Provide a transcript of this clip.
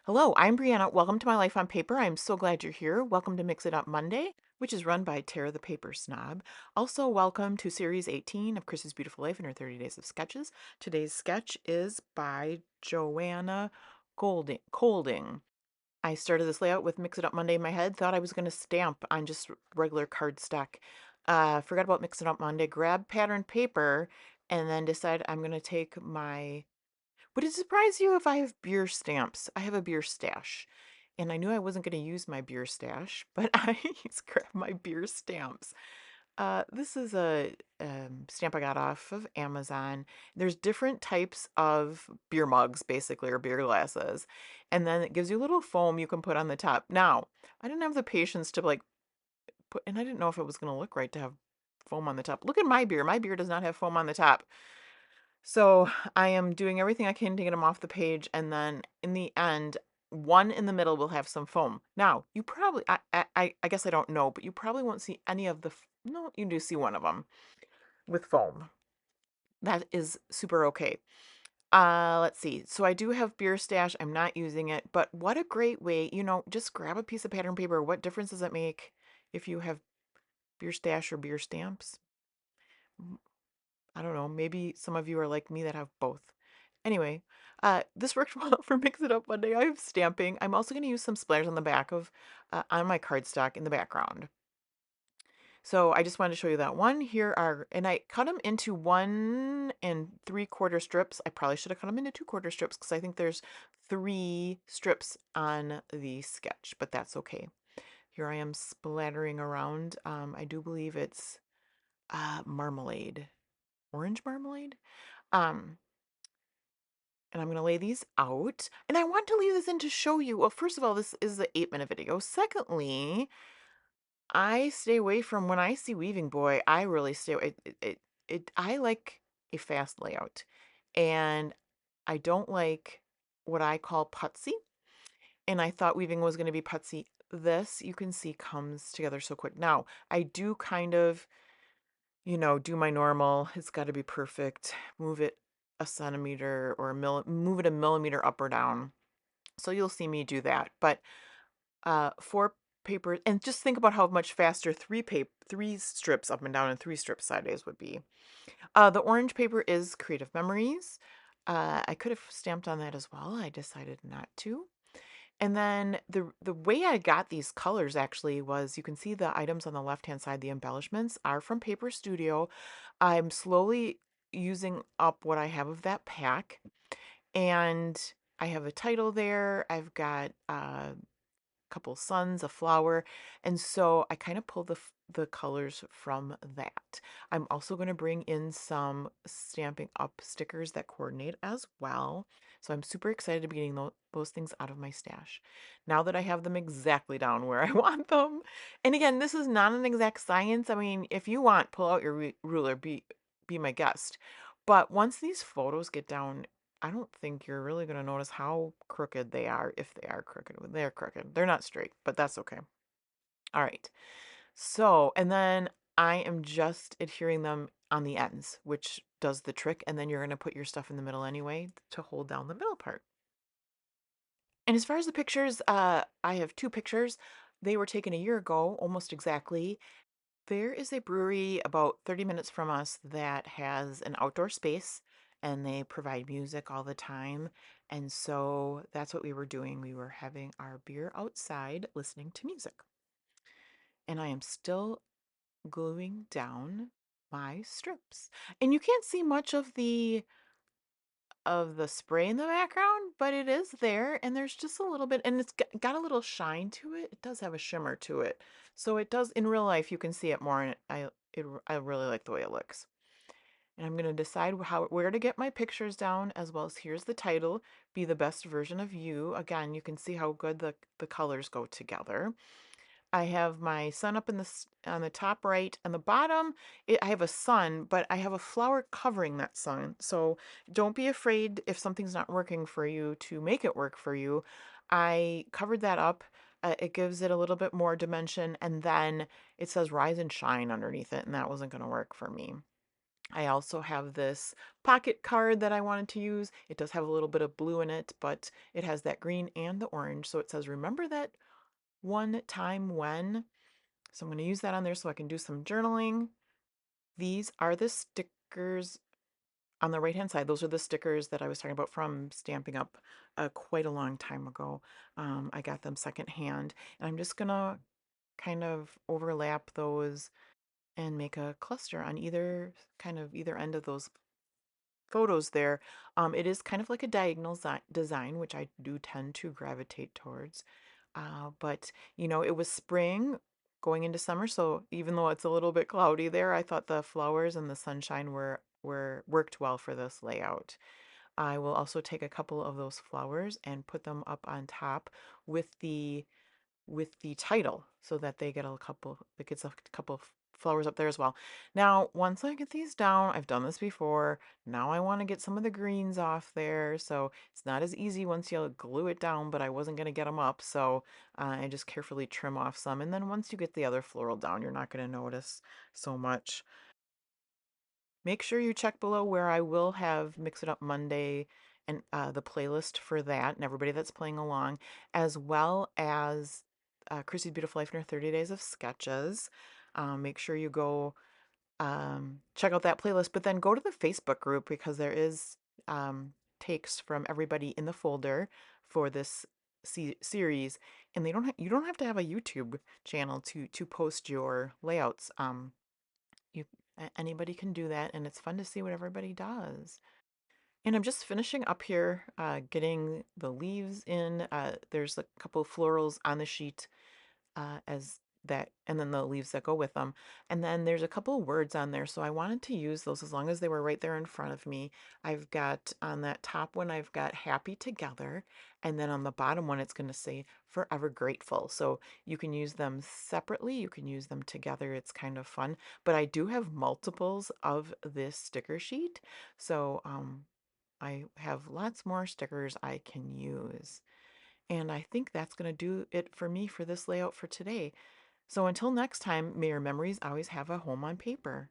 Hello, I'm Brianna. Welcome to My Life on Paper. I'm so glad you're here. Welcome to Mix It Up Monday, which is run by Tara the Paper Snob. Also, welcome to Series 18 of Chris's Beautiful Life in her 30 Days of Sketches. Today's sketch is by Johanna Goulding. I started this layout with Mix It Up Monday in my head, thought I was going to stamp on just regular cardstock. Forgot about Mix It Up Monday, grab patterned paper, and then decide I'm going to take my would it surprise you if I have beer stamps? I have a beer stash. And I knew I wasn't going to use my beer stash, but I grabbed my beer stamps. This is a stamp I got off of Amazon. There's different types of beer mugs, basically, or beer glasses. And then it gives you a little foam you can put on the top. Now, I didn't have the patience to like put, and I didn't know if it was going to look right to have foam on the top. Look at my beer. My beer does not have foam on the top. So I am doing everything I can to get them off the page, and then in the end, one in the middle will have some foam. Now, you probably, I guess I don't know, but you probably won't see any of the, no, you do see one of them with foam. That is super okay. Let's see. So I do have beer stash. I'm not using it, but what a great way, just grab a piece of pattern paper. What difference does it make if you have beer stash or beer stamps? I don't know, maybe some of you are like me that have both. Anyway, this worked well for Mix It Up Monday. I have stamping. I'm also going to use some splatters on the back of, on my cardstock in the background. So I just wanted to show you that one. Here are, and I cut them into 1 3/4 strips. I probably should have cut them into 2/4 strips because I think there's 3 strips on the sketch, but that's okay. Here I am splattering around. I do believe it's marmalade, orange marmalade. Um, and I'm going to lay these out. And I want to leave this in to show you. Well, first of all, this is the 8-minute video. Secondly, I stay away from when I see Weaving Boy, I really stay away. I like a fast layout. And I don't like what I call putsy. And I thought weaving was going to be putsy. This, you can see, comes together so quick. Now, I do kind of do my normal. It's got to be perfect. Move it a centimeter or move it a millimeter up or down. So you'll see me do that. But 4 papers, and just think about how much faster 3 strips up and down and 3 strips sideways would be. The orange paper is Creative Memories. I could have stamped on that as well. I decided not to. And then the way I got these colors actually was, you can see the items on the left-hand side, the embellishments are from Paper Studio. I'm slowly using up what I have of that pack. And I have a title there. I've got couple suns, a flower, and so I kind of pull the colors from that. I'm also going to bring in some Stampin' Up stickers that coordinate as well. So I'm super excited to be getting those things out of my stash now that I have them exactly down where I want them. And again, this is not an exact science. I mean, if you want, pull out your ruler, be my guest. But once these photos get down, I don't think you're really going to notice how crooked they are, if they are crooked. They're crooked. They're not straight, but that's okay. All right. So, and then I am just adhering them on the ends, which does the trick. And then you're going to put your stuff in the middle anyway to hold down the middle part. And as far as the pictures, I have 2 pictures. They were taken a year ago, almost exactly. There is a brewery about 30 minutes from us that has an outdoor space, and they provide music all the time. And so that's what we were doing. We were having our beer outside listening to music. And I am still gluing down my strips. And you can't see much of the spray in the background, but it is there, and there's just a little bit, and it's got a little shine to it. It does have a shimmer to it. So it does, in real life, you can see it more, and I really like the way it looks. And I'm going to decide where to get my pictures down, as well as here's the title, Be the Best Version of You. Again, you can see how good the colors go together. I have my sun up on the top right, and the bottom, I have a sun, but I have a flower covering that sun. So don't be afraid if something's not working for you to make it work for you. I covered that up. It gives it a little bit more dimension, and then it says rise and shine underneath it, and that wasn't going to work for me. I also have this pocket card that I wanted to use. It does have a little bit of blue in it, but it has that green and the orange. So it says, remember that one time when. So I'm going to use that on there so I can do some journaling. These are the stickers on the right hand side. Those are the stickers that I was talking about from Stamping Up quite a long time ago. I got them secondhand, and I'm just going to kind of overlap those and make a cluster on either end of those photos there. It is kind of like a diagonal design, which I do tend to gravitate towards. But it was spring going into summer, so even though it's a little bit cloudy there, I thought the flowers and the sunshine were worked well for this layout. I will also take a couple of those flowers and put them up on top with the title so that it gets a couple of flowers up there as well. Now, once I get these down, I've done this before. Now I want to get some of the greens off there. So it's not as easy once you glue it down, but I wasn't going to get them up. So I just carefully trim off some. And then once you get the other floral down, you're not going to notice so much. Make sure you check below where I will have Mix It Up Monday and the playlist for that and everybody that's playing along, as well as Chrissy's Beautiful Life in her 30 Days of Sketches. Make sure you go check out that playlist, but then go to the Facebook group because there is takes from everybody in the folder for this series, and you don't have to have a YouTube channel to post your layouts. You Anybody can do that, and it's fun to see what everybody does. And I'm just finishing up here, getting the leaves in. There's a couple of florals on the sheet as that, and then the leaves that go with them. And then there's a couple words on there, so I wanted to use those as long as they were right there in front of me. I've got on that top one, I've got happy together, and then on the bottom one, it's going to say forever grateful. So you can use them separately, you can use them together. It's kind of fun. But I do have multiples of this sticker sheet, so I have lots more stickers I can use. And I think that's going to do it for me for this layout for today. So until next time, may your memories always have a home on paper.